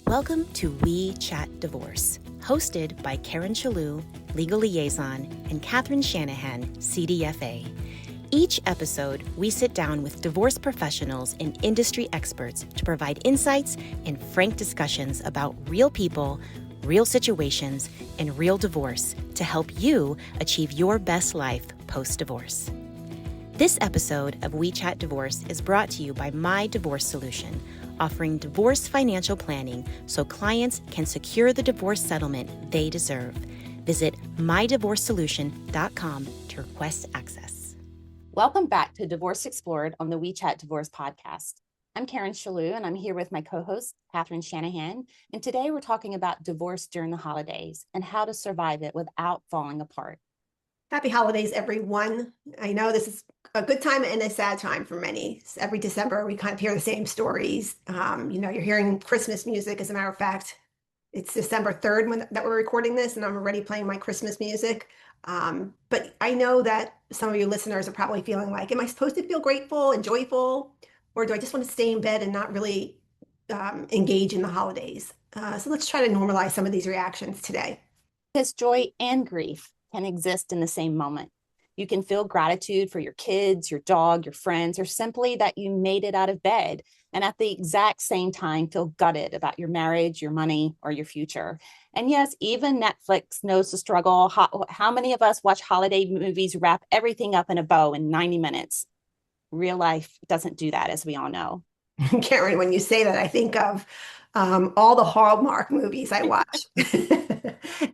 Welcome to We Chat Divorce, hosted by Karen Chellew, Legal Liaison, and Catherine Shanahan, CDFA. Each episode, we sit down with divorce professionals and industry experts to provide insights and frank discussions about real people, real situations, and real divorce to help you achieve your best life post-divorce. This episode of We Chat Divorce is brought to you by My Divorce Solution, offering divorce financial planning so clients can secure the divorce settlement they deserve. Visit mydivorcesolution.com to request access. Welcome back to Divorce Explored on the We Chat Divorce podcast. I'm Karen Chellew, and I'm here with my co-host, Catherine Shanahan. And today we're talking about divorce during the holidays and how to survive it without falling apart. Happy holidays, everyone. I know this is a good time and a sad time for many. Every December, we kind of hear the same stories. You're hearing Christmas music. As a matter of fact, it's December 3rd that we're recording this, and I'm already playing my Christmas music. But I know that some of you listeners are probably feeling like, am I supposed to feel grateful and joyful? Or do I just want to stay in bed and not really engage in the holidays? So let's try to normalize some of these reactions today. Because joy and grief can exist in the same moment. You can feel gratitude for your kids, your dog, your friends, or simply that you made it out of bed. And at the exact same time, feel gutted about your marriage, your money, or your future. And yes, even Netflix knows the struggle. How many of us watch holiday movies, wrap everything up in a bow in 90 minutes? Real life doesn't do that, as we all know. Karen, when you say that, I think of all the Hallmark movies I watch.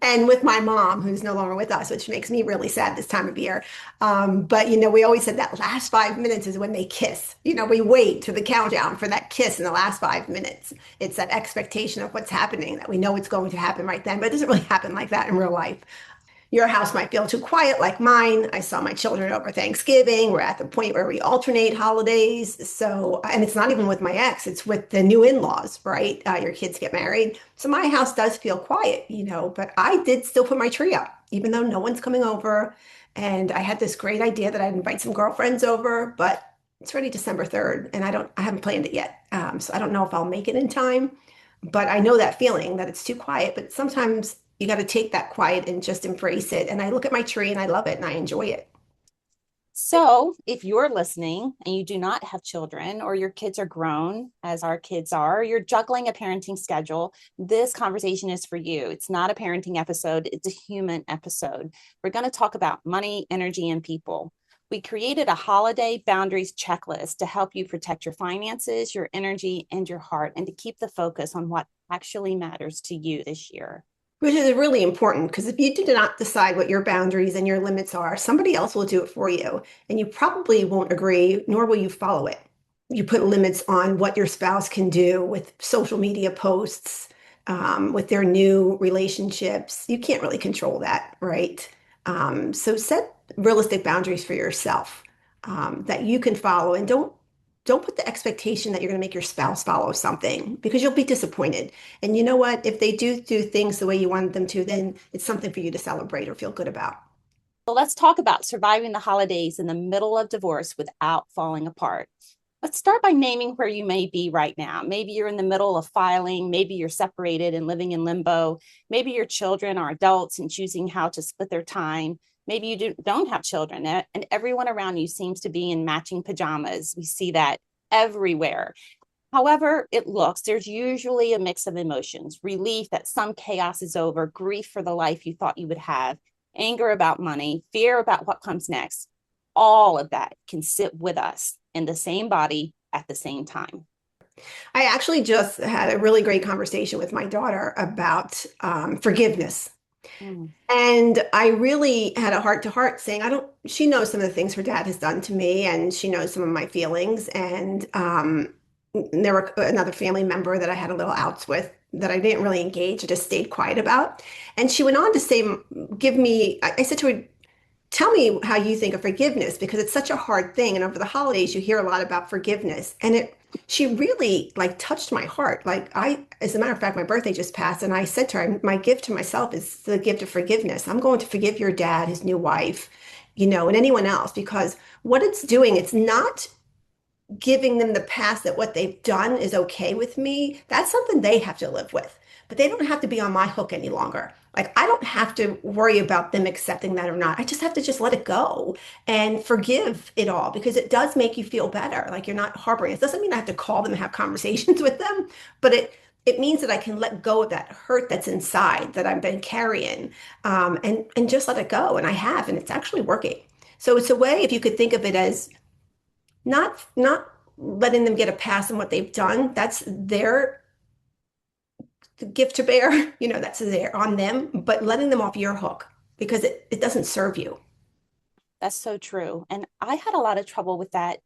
And with my mom, who's no longer with us, which makes me really sad this time of year. But we always said that last 5 minutes is when they kiss. We wait to the countdown for that kiss in the last 5 minutes. It's that expectation of what's happening, that we know it's going to happen right then, but it doesn't really happen like that in real life. Your house might feel too quiet like mine. I saw my children over Thanksgiving. We're at the point where we alternate holidays. So, and it's not even with my ex, it's with the new in-laws, right? Your kids get married. So my house does feel quiet, but I did still put my tree up, even though no one's coming over. And I had this great idea that I'd invite some girlfriends over, but it's already December 3rd and I haven't planned it yet. So I don't know if I'll make it in time, but I know that feeling that it's too quiet, but sometimes you got to take that quiet and just embrace it. And I look at my tree and I love it and I enjoy it. So if you're listening and you do not have children, or your kids are grown, as our kids are, you're juggling a parenting schedule, this conversation is for you. It's not a parenting episode. It's a human episode. We're going to talk about money, energy, and people. We created a holiday boundaries checklist to help you protect your finances, your energy, and your heart, and to keep the focus on what actually matters to you this year. Which is really important, because if you do not decide what your boundaries and your limits are, somebody else will do it for you. And you probably won't agree, nor will you follow it. You put limits on what your spouse can do with social media posts, with their new relationships. You can't really control that, right? So set realistic boundaries for yourself that you can follow, and don't put the expectation that you're going to make your spouse follow something, because you'll be disappointed. And you know what? If they do things the way you wanted them to, then it's something for you to celebrate or feel good about. So let's talk about surviving the holidays in the middle of divorce without falling apart. Let's start by naming where you may be right now. Maybe you're in the middle of filing. Maybe you're separated and living in limbo. Maybe your children are adults and choosing how to split their time. Maybe you don't have children, and everyone around you seems to be in matching pajamas. We see that everywhere. However it looks, there's usually a mix of emotions: relief that some chaos is over, grief for the life you thought you would have, anger about money, fear about what comes next. All of that can sit with us in the same body at the same time. I actually just had a really great conversation with my daughter about forgiveness. And I really had a heart-to-heart saying, she knows some of the things her dad has done to me, and she knows some of my feelings. And there were another family member that I had a little outs with that I didn't really engage, I just stayed quiet about. And she went on to say, I said to her, tell me how you think of forgiveness, because it's such a hard thing. And over the holidays, you hear a lot about forgiveness. And she really touched my heart. As a matter of fact, my birthday just passed, and I said to her, my gift to myself is the gift of forgiveness. I'm going to forgive your dad, his new wife, and anyone else, because what it's doing, it's not giving them the pass that what they've done is okay with me, that's something they have to live with. But they don't have to be on my hook any longer. Like, I don't have to worry about them accepting that or not. I just have to just let it go and forgive it all because it does make you feel better. Like you're not harboring. It doesn't mean I have to call them and have conversations with them, but it means that I can let go of that hurt that's inside that I've been carrying, and just let it go. And I have, and it's actually working. So it's a way, if you could think of it as not letting them get a pass on what they've done. That's their gift to bear, that's there on them, but letting them off your hook because it doesn't serve you. That's so true. And I had a lot of trouble with that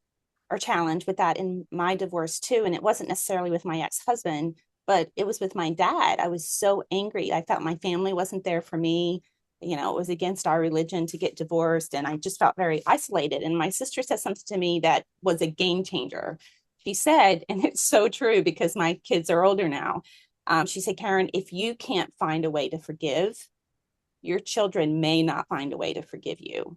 or challenge with that in my divorce too. And it wasn't necessarily with my ex-husband, but it was with my dad. I was so angry. I felt my family wasn't there for me. It was against our religion to get divorced. And I just felt very isolated. And my sister said something to me that was a game changer. She said, and it's so true because my kids are older now. She said, Karen, if you can't find a way to forgive, your children may not find a way to forgive you.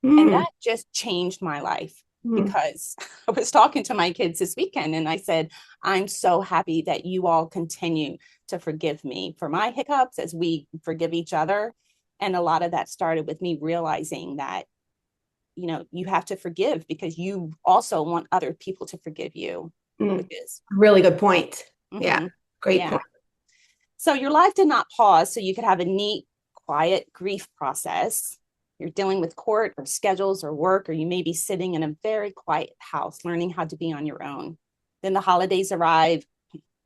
And Mm, that just changed my life mm, because I was talking to my kids this weekend and I said, I'm so happy that you all continue to forgive me for my hiccups as we forgive each other. And a lot of that started with me realizing that, you have to forgive because you also want other people to forgive you, which mm. is, Really good point. Yeah, mhm, great yeah. point. So your life did not pause so you could have a neat, quiet grief process. You're dealing with court or schedules or work, or you may be sitting in a very quiet house learning how to be on your own. Then the holidays arrive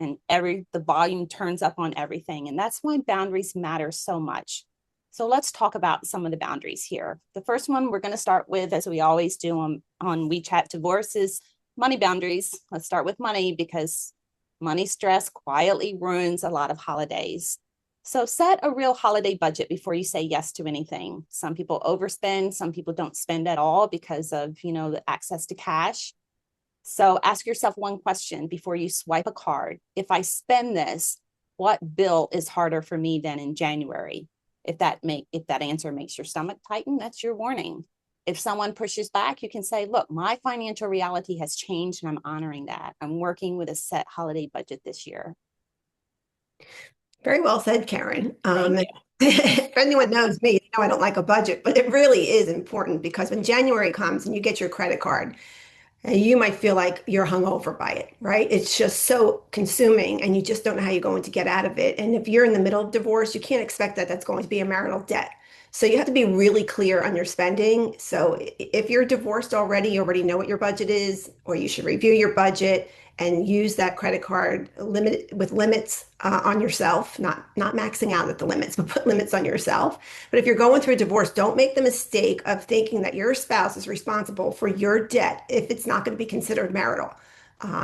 and the volume turns up on everything. And that's why boundaries matter so much. So let's talk about some of the boundaries here. The first one we're going to start with, as we always do on We Chat Divorce, is money boundaries. Let's start with money because money stress quietly ruins a lot of holidays. So set a real holiday budget before you say yes to anything. Some people overspend, some people don't spend at all because of, the access to cash. So ask yourself one question before you swipe a card. If I spend this, what bill is harder for me than in January? If that answer makes your stomach tighten, that's your warning. If someone pushes back, you can say, look, my financial reality has changed and I'm honoring that. I'm working with a set holiday budget this year. Very well said, Karen. Thank you. If anyone knows me, I don't like a budget, but it really is important because when January comes and you get your credit card, and you might feel like you're hungover by it, right? It's just so consuming and you just don't know how you're going to get out of it. And if you're in the middle of divorce, you can't expect that that's going to be a marital debt. So you have to be really clear on your spending. So if you're divorced already, you already know what your budget is, or you should review your budget and use that credit card limit with limits on yourself, not maxing out at the limits, but put limits on yourself. But if you're going through a divorce, don't make the mistake of thinking that your spouse is responsible for your debt if it's not going to be considered marital,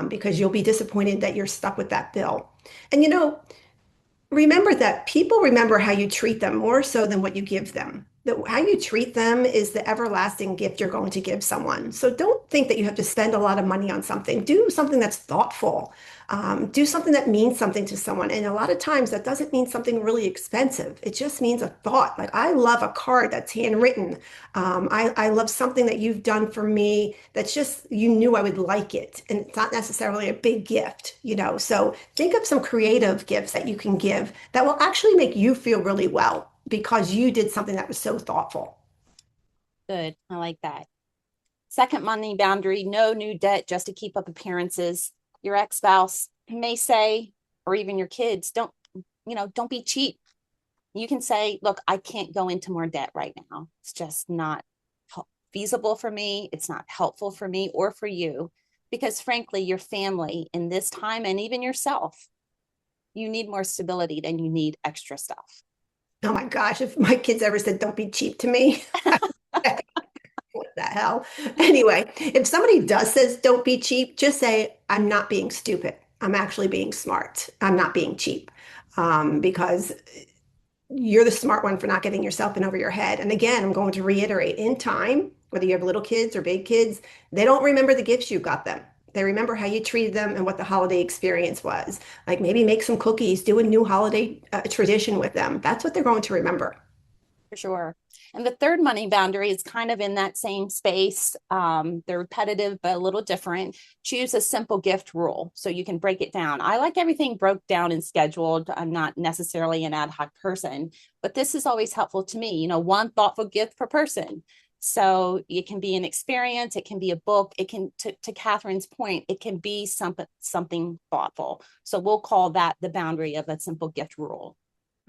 because you'll be disappointed that you're stuck with that bill. And remember that people remember how you treat them more so than what you give them. That how you treat them is the everlasting gift you're going to give someone. So don't think that you have to spend a lot of money on something. Do something that's thoughtful. Do something that means something to someone. And a lot of times that doesn't mean something really expensive. It just means a thought. Like I love a card that's handwritten. I love something that you've done for me that's just, you knew I would like it. And it's not necessarily a big gift. So think of some creative gifts that you can give that will actually make you feel really well because you did something that was so thoughtful. Good. I like that. Second money boundary, no new debt just to keep up appearances. Your ex-spouse may say, or even your kids, don't be cheap. You can say, look, I can't go into more debt right now. It's just not feasible for me. It's not helpful for me or for you. Because frankly, your family in this time and even yourself, you need more stability than you need extra stuff. Oh my gosh, if my kids ever said, don't be cheap to me, what the hell? Anyway, if somebody does says, don't be cheap, just say, I'm not being stupid. I'm actually being smart. I'm not being cheap. Because you're the smart one for not getting yourself in over your head. And again, I'm going to reiterate in time, whether you have little kids or big kids, they don't remember the gifts you got them. They remember how you treated them and what the holiday experience was. Like maybe make some cookies, do a new holiday tradition with them. That's what they're going to remember. For sure. And the third money boundary is kind of in that same space. They're repetitive, but a little different. Choose a simple gift rule so you can break it down. I like everything broke down and scheduled. I'm not necessarily an ad hoc person, but this is always helpful to me. One thoughtful gift per person. So it can be an experience, it can be a book, it can, to Catherine's point, it can be something thoughtful. So we'll call that the boundary of a simple gift rule.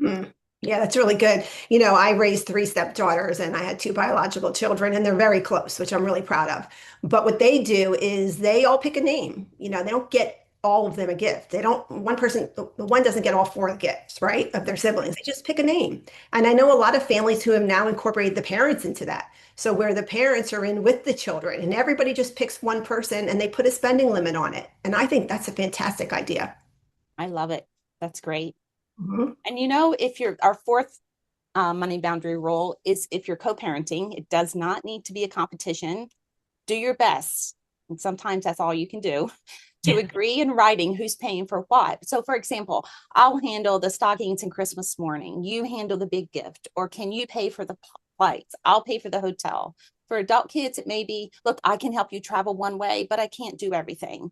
Mm. Yeah, that's really good. I raised three stepdaughters and I had two biological children, and they're very close, which I'm really proud of. But what they do is they all pick a name. They don't get all of them a gift. They don't, one person, the one doesn't get all four of the gifts, right, of their siblings. They just pick a name. And I know a lot of families who have now incorporated the parents into that. So where the parents are in with the children and everybody just picks one person and they put a spending limit on it. And I think that's a fantastic idea. I love it. That's great. Mhm. And if our fourth money boundary rule is if you're co-parenting, it does not need to be a competition. Do your best. And sometimes that's all you can do to agree in writing who's paying for what. So for example, I'll handle the stockings and Christmas morning. You handle the big gift, or can you pay for the flights? I'll pay for the hotel. For adult kids, it may be, look, I can help you travel one way, but I can't do everything.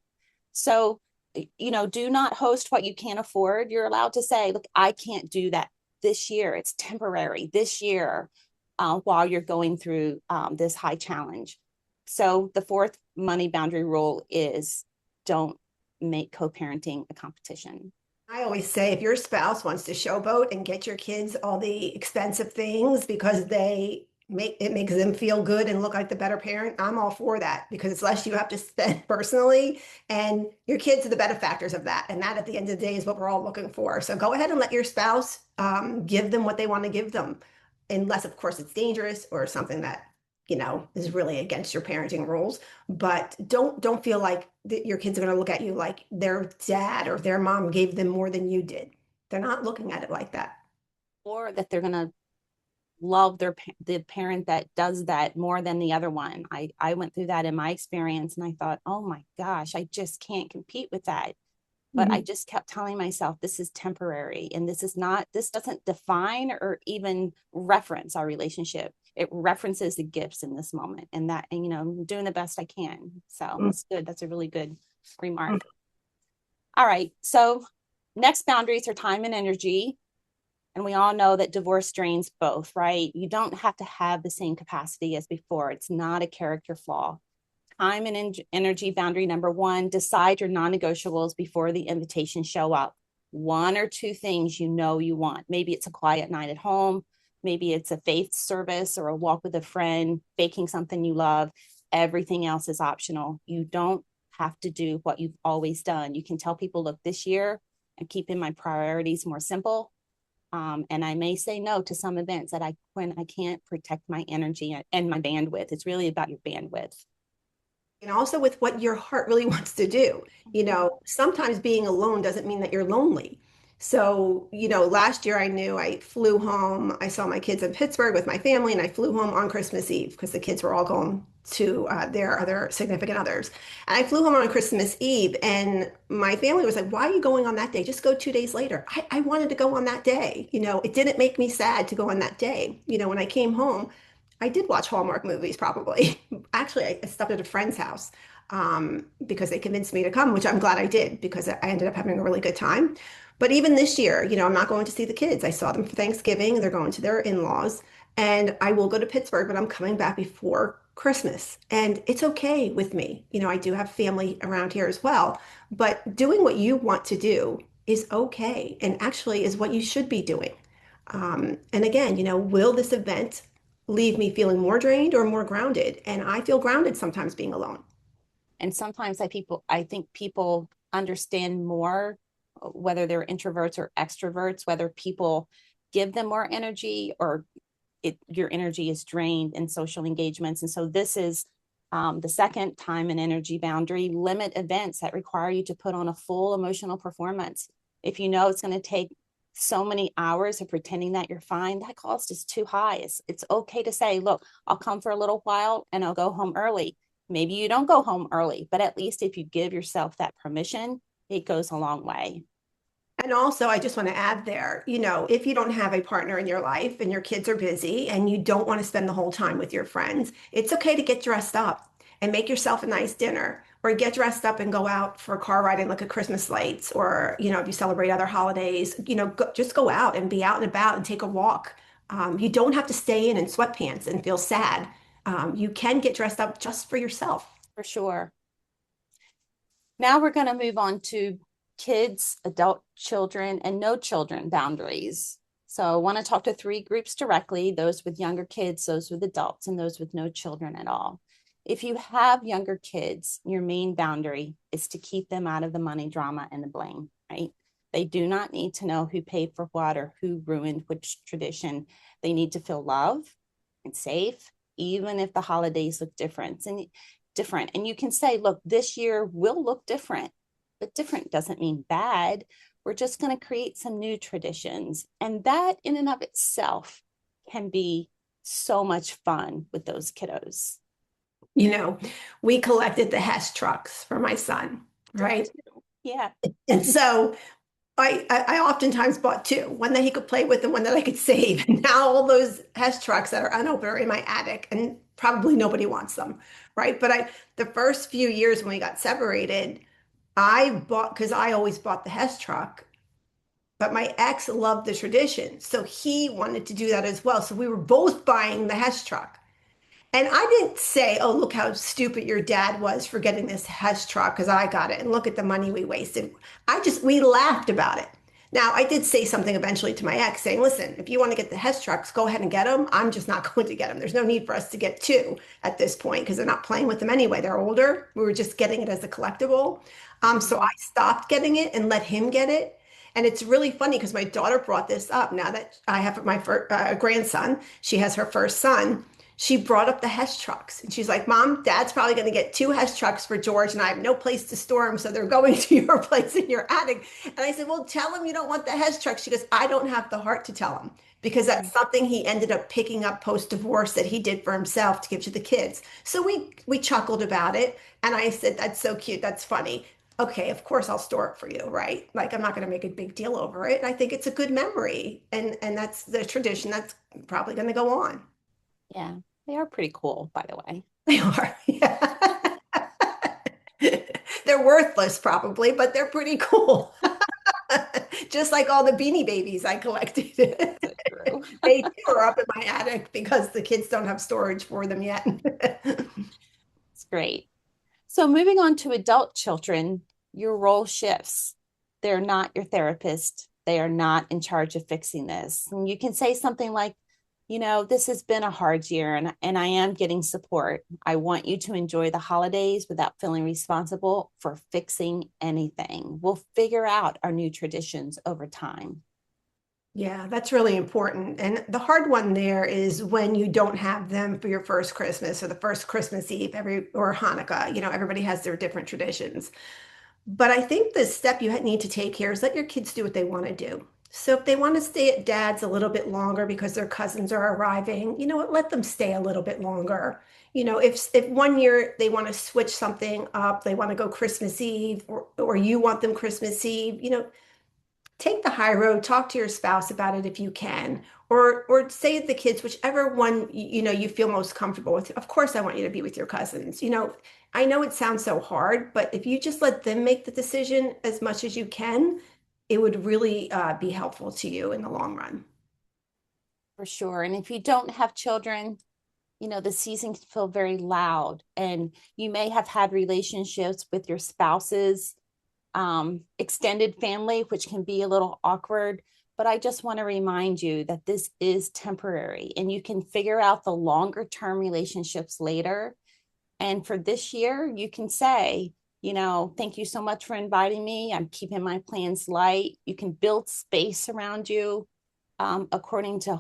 So, do not host what you can't afford. You're allowed to say, look, I can't do that this year. It's temporary this year while you're going through this high challenge. So the fourth money boundary rule is don't make co-parenting a competition. I always say if your spouse wants to showboat and get your kids all the expensive things because it makes them feel good and look like the better parent, I'm all for that, because it's less you have to spend personally, and your kids are the benefactors of that. And that at the end of the day is what we're all looking for. So go ahead and let your spouse give them what they want to give them, unless of course it's dangerous or something that is really against your parenting rules. But don't feel like your kids are going to look at you like their dad or their mom gave them more than you did. They're not looking at it like that. Or that they're going to love the parent that does that more than the other one. I went through that in my experience, and I thought, oh my gosh, I just can't compete with that. But I just kept telling myself, this is temporary, and this doesn't define or even reference our relationship. It references the gifts in this moment, and I'm doing the best I can. So that's good. That's a really good remark. All right. So next boundaries are time and energy. And we all know that divorce drains both, right? You don't have to have the same capacity as before. It's not a character flaw. Time and energy boundary number one, decide your non-negotiables before the invitations show up. One or two things you want. Maybe it's a quiet night at home. Maybe it's a faith service or a walk with a friend, baking something you love. Everything else is optional. You don't have to do what you've always done. You can tell people, look, this year I'm keeping my priorities more simple. And I may say no to some events when I can't protect my energy and my bandwidth. It's really about your bandwidth. And also with what your heart really wants to do. Sometimes being alone doesn't mean that you're lonely. So, last year I knew I flew home. I saw my kids in Pittsburgh with my family, and I flew home on Christmas Eve because the kids were all going to their other significant others. And I flew home on Christmas Eve, and my family was like, why are you going on that day? Just go 2 days later. I wanted to go on that day. It didn't make me sad to go on that day. When I came home, I did watch Hallmark movies probably. Actually, I stopped at a friend's house because they convinced me to come, which I'm glad I did because I ended up having a really good time. But even this year, I'm not going to see the kids. I saw them for Thanksgiving. They're going to their in-laws, and I will go to Pittsburgh, but I'm coming back before Christmas. And it's okay with me. I do have family around here as well, but doing what you want to do is okay and actually is what you should be doing. And again, will this event leave me feeling more drained or more grounded? And I feel grounded sometimes being alone. And sometimes I think people understand more, whether they're introverts or extroverts, whether people give them more energy or your energy is drained in social engagements. And so this is the second time and energy boundary. Limit events that require you to put on a full emotional performance. If you know it's going to take so many hours of pretending that you're fine, that cost is too high. It's okay to say, look, I'll come for a little while and I'll go home early. Maybe you don't go home early, but at least if you give yourself that permission, it goes a long way. And also, I just want to add there, if you don't have a partner in your life and your kids are busy and you don't want to spend the whole time with your friends, it's okay to get dressed up and make yourself a nice dinner or get dressed up and go out for a car ride and look at Christmas lights or, if you celebrate other holidays, just go out and be out and about and take a walk. You don't have to stay in sweatpants and feel sad. You can get dressed up just for yourself. For sure. Now we're going to move on to kids, adult children, and no children boundaries. So I want to talk to three groups directly, those with younger kids, those with adults, and those with no children at all. If you have younger kids, your main boundary is to keep them out of the money drama and the blame, right? They do not need to know who paid for what or who ruined which tradition. They need to feel loved and safe, even if the holidays look different. And you can say, look, this year will look different, but different doesn't mean bad. We're just going to create some new traditions. And that in and of itself can be so much fun with those kiddos. We collected the Hess trucks for my son, right? Yeah. And so I oftentimes bought two, one that he could play with and one that I could save. And now all those Hess trucks that are unopened are in my attic and probably nobody wants them, right? But the first few years when we got separated, I bought, because I always bought the Hess truck, but my ex loved the tradition. So he wanted to do that as well. So we were both buying the Hess truck. And I didn't say, oh, look how stupid your dad was for getting this Hess truck because I got it. And look at the money we wasted. We laughed about it. Now, I did say something eventually to my ex saying, listen, if you want to get the Hess trucks, go ahead and get them. I'm just not going to get them. There's no need for us to get two at this point because they're not playing with them anyway. They're older. We were just getting it as a collectible. So I stopped getting it and let him get it. And it's really funny because my daughter brought this up now that I have my grandson. She has her first son. She brought up the Hess trucks and she's like, Mom, Dad's probably going to get two Hess trucks for George and I have no place to store them. So they're going to your place in your attic. And I said, well, tell him you don't want the Hess trucks. She goes, I don't have the heart to tell him because that's something he ended up picking up post-divorce that he did for himself to give to the kids. So we chuckled about it. And I said, that's so cute. That's funny. Okay, of course I'll store it for you, right? Like I'm not going to make a big deal over it. I think it's a good memory. And that's the tradition that's probably going to go on. Yeah. They are pretty cool, by the way. They are. Yeah. They're worthless probably, but they're pretty cool. Just like all the Beanie Babies I collected. True. They too are up in my attic because the kids don't have storage for them yet. It's great. So moving on to adult children, your role shifts. They're not your therapist. They are not in charge of fixing this. And you can say something like, this has been a hard year and I am getting support. I want you to enjoy the holidays without feeling responsible for fixing anything. We'll figure out our new traditions over time. Yeah, that's really important. And the hard one there is when you don't have them for your first Christmas or the first Christmas Eve or Hanukkah. Everybody has their different traditions. But I think the step you need to take here is let your kids do what they want to do. So if they want to stay at dad's a little bit longer because their cousins are arriving, you know what, let them stay a little bit longer. If one year they want to switch something up, they want to go Christmas Eve or you want them Christmas Eve, take the high road, talk to your spouse about it if you can, or say to the kids, whichever one you feel most comfortable with. Of course, I want you to be with your cousins. I know it sounds so hard, but if you just let them make the decision as much as you can, it would really be helpful to you in the long run. For sure. And if you don't have children, the seasons feel very loud and you may have had relationships with your spouse's extended family, which can be a little awkward. But I just want to remind you that this is temporary and you can figure out the longer term relationships later. And for this year, you can say, thank you so much for inviting me. I'm keeping my plans light. You can build space around you according to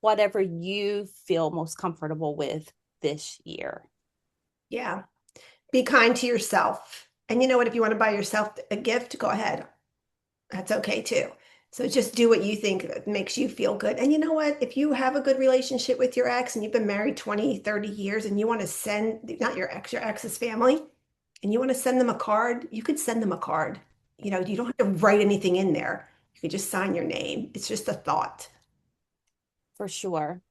whatever you feel most comfortable with this year. Yeah. Be kind to yourself. And you know what? If you want to buy yourself a gift, go ahead. That's okay too. So just do what you think makes you feel good. And you know what? If you have a good relationship with your ex and you've been married 20, 30 years and you want to send, not your ex, your ex's family, and you want to send them a card, you could send them a card. You don't have to write anything in there. You could just sign your name. It's just a thought. For sure.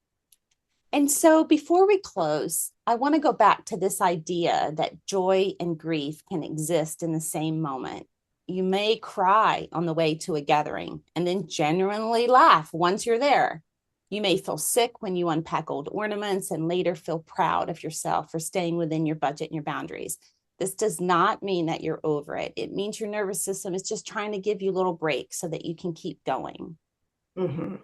And so before we close, I want to go back to this idea that joy and grief can exist in the same moment. You may cry on the way to a gathering and then genuinely laugh once you're there. You may feel sick when you unpack old ornaments and later feel proud of yourself for staying within your budget and your boundaries. This does not mean that you're over it. It means your nervous system is just trying to give you little breaks so that you can keep going. Mm-hmm.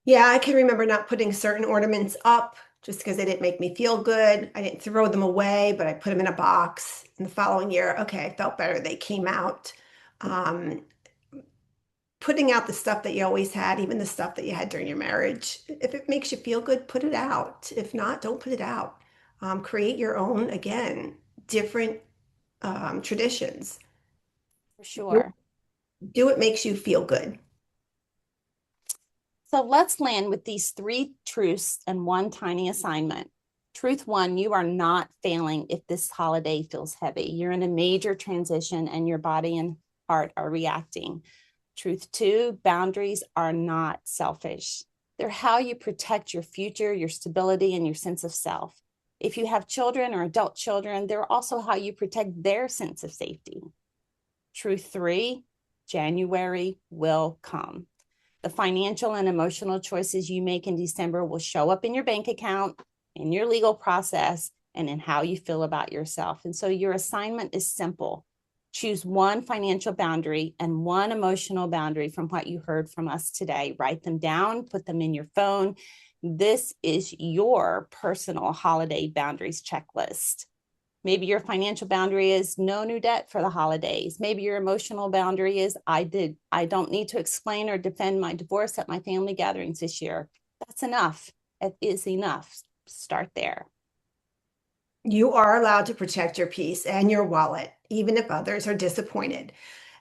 Yeah, I can remember not putting certain ornaments up just because they didn't make me feel good. I didn't throw them away, but I put them in a box. And the following year, okay, I felt better. They came out. Putting out the stuff that you always had, even the stuff that you had during your marriage. If it makes you feel good, put it out. If not, don't put it out. Create your own, again, different traditions. For sure. Do what makes you feel good. So let's land with these 3 truths and 1 tiny assignment. Truth 1, you are not failing if this holiday feels heavy. You're in a major transition and your body and heart are reacting. Truth 2, boundaries are not selfish. They're how you protect your future, your stability, and your sense of self. If you have children or adult children, they're also how you protect their sense of safety. Truth 3, January will come. The financial and emotional choices you make in December will show up in your bank account, in your legal process, and in how you feel about yourself. And so your assignment is simple. Choose 1 financial boundary and 1 emotional boundary from what you heard from us today. Write them down, put them in your phone. This is your personal holiday boundaries checklist. Maybe your financial boundary is no new debt for the holidays. Maybe your emotional boundary is I don't need to explain or defend my divorce at my family gatherings this year. That's enough. It is enough. Start there. You are allowed to protect your peace and your wallet, even if others are disappointed.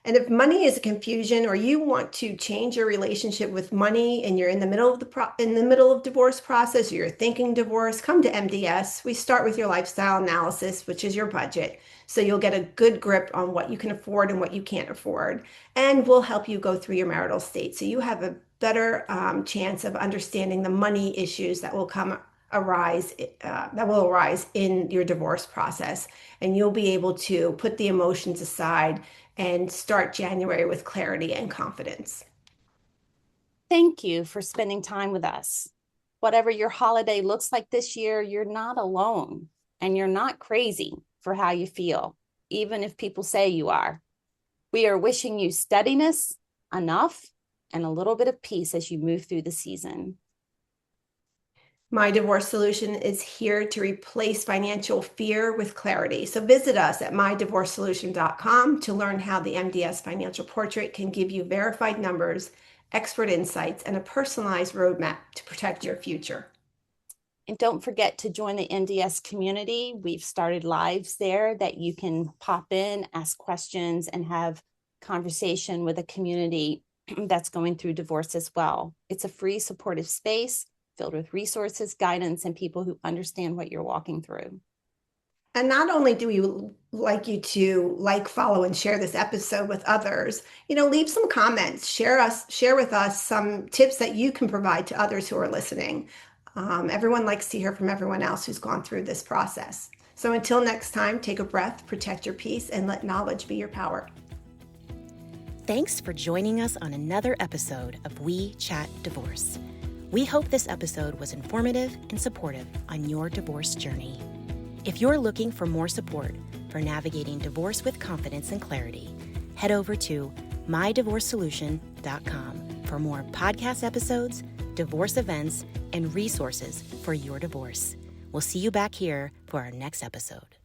And if money is a confusion or you want to change your relationship with money and you're in the middle of divorce process or you're thinking divorce, come to MDS. We start with your lifestyle analysis, which is your budget. So you'll get a good grip on what you can afford and what you can't afford. And we'll help you go through your marital state. So you have a better chance of understanding the money issues that will arise in your divorce process. And you'll be able to put the emotions aside and start January with clarity and confidence. Thank you for spending time with us. Whatever your holiday looks like this year, you're not alone and you're not crazy for how you feel, even if people say you are. We are wishing you steadiness, enough, and a little bit of peace as you move through the season. My Divorce Solution is here to replace financial fear with clarity. So visit us at mydivorcesolution.com to learn how the MDS Financial Portrait can give you verified numbers, expert insights, and a personalized roadmap to protect your future. And don't forget to join the MDS community. We've started lives there that you can pop in, ask questions, and have conversation with a community that's going through divorce as well. It's a free, supportive space filled with resources, guidance, and people who understand what you're walking through. And not only do we like you to follow, and share this episode with others, leave some comments, share with us some tips that you can provide to others who are listening. Everyone likes to hear from everyone else who's gone through this process. So until next time, take a breath, protect your peace, and let knowledge be your power. Thanks for joining us on another episode of We Chat Divorce. We hope this episode was informative and supportive on your divorce journey. If you're looking for more support for navigating divorce with confidence and clarity, head over to mydivorcesolution.com for more podcast episodes, divorce events, and resources for your divorce. We'll see you back here for our next episode.